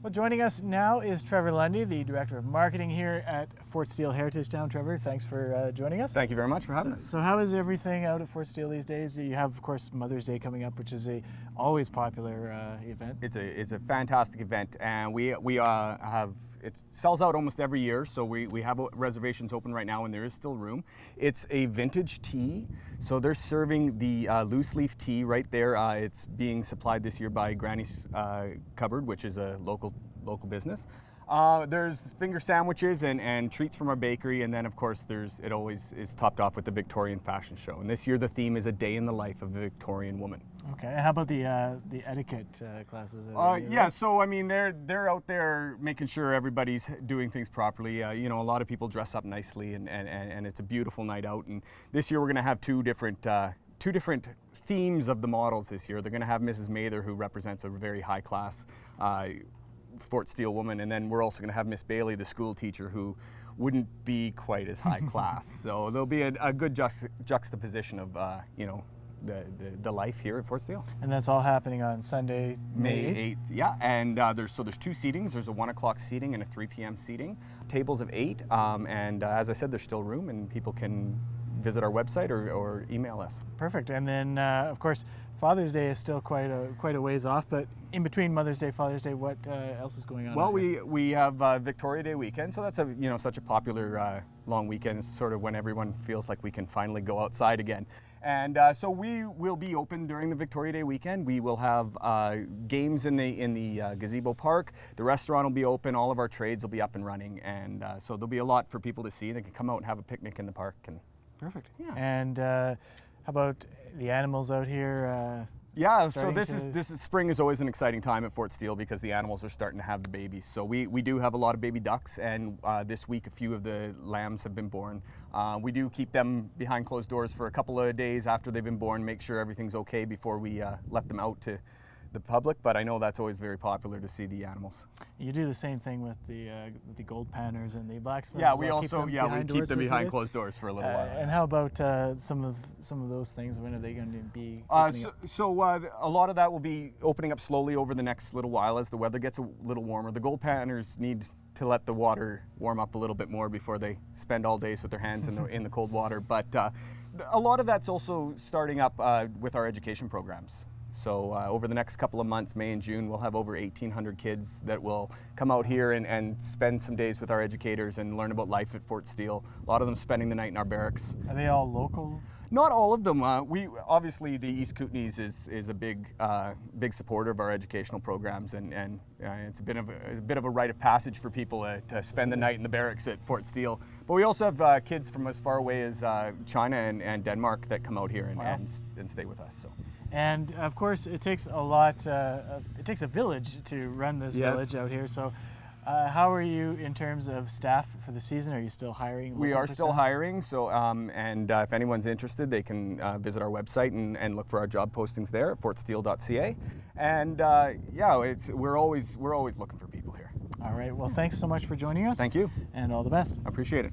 Well, joining us now is Trevor Lundy, the Director of Marketing here at Fort Steele Heritage Town. Trevor, thanks for joining us. Thank you very much for having us. So how is everything out at Fort Steele these days? You have, of course, Mother's Day coming up, which is a always popular event. It's a fantastic event, and we have, it sells out almost every year, so we have reservations open right now and there is still room. It's a vintage tea, so they're serving the loose leaf tea right there. It's being supplied this year by Granny's Cupboard, which is a local business. There's finger sandwiches and treats from our bakery, and then of course it always is topped off with the Victorian fashion show. And this year the theme is a day in the life of a Victorian woman. Okay, and how about the etiquette classes? Yeah, so I mean they're out there making sure everybody's doing things properly. You know, a lot of people dress up nicely, and it's a beautiful night out. And this year we're going to have two different themes of the models this year. They're going to have Mrs. Mather, who represents a very high class Fort Steele woman, and then we're also going to have Miss Bailey, the school teacher, who wouldn't be quite as high class. So there'll be a good juxtaposition of you know, the life here at Fort Steele. And that's all happening on Sunday, May 8th. Yeah, and there's two seatings. There's a 1 o'clock seating and a 3 p.m. seating. Tables of 8, and as I said, there's still room, and people can visit our website or email us. Perfect. And then, of course, Father's Day is still quite a ways off, but in between Mother's Day, Father's Day, what else is going on? Well, we have Victoria Day weekend, so that's such a popular long weekend. It's sort of when everyone feels like we can finally go outside again. And so we will be open during the Victoria Day weekend. We will have games in the gazebo park. The restaurant will be open. All of our trades will be up and running, and so there'll be a lot for people to see. They can come out and have a picnic in the park. And perfect. Yeah. And how about the animals out here? Yeah, so this is spring is always an exciting time at Fort Steele because the animals are starting to have the babies. So we do have a lot of baby ducks, and this week a few of the lambs have been born. We do keep them behind closed doors for a couple of days after they've been born, make sure everything's okay before we let them out to the public, but I know that's always very popular to see the animals. You do the same thing with the gold panners and the blacksmiths. Yeah, we keep them behind closed doors for a little while. And how about some of those things? When are they going to be? So a lot of that will be opening up slowly over the next little while as the weather gets a little warmer. The gold panners need to let the water warm up a little bit more before they spend all days with their hands in the cold water. But a lot of that's also starting up with our education programs. So over the next couple of months, May and June, we'll have over 1,800 kids that will come out here and spend some days with our educators and learn about life at Fort Steele. A lot of them spending the night in our barracks. Are they all local? Not all of them. We obviously, the East Kootenays is a big supporter of our educational programs, and it's a bit of a rite of passage for people to spend the night in the barracks at Fort Steele. But we also have kids from as far away as China and Denmark that come out here and stay with us. So. And of course, it takes a lot. It takes a village to run this village out here. So, how are you in terms of staff for the season? Are you still hiring? We are still hiring. So, and if anyone's interested, they can visit our website and look for our job postings there at fortsteele.ca. And we're always looking for people here. All right. Well, thanks so much for joining us. Thank you. And all the best. I appreciate it.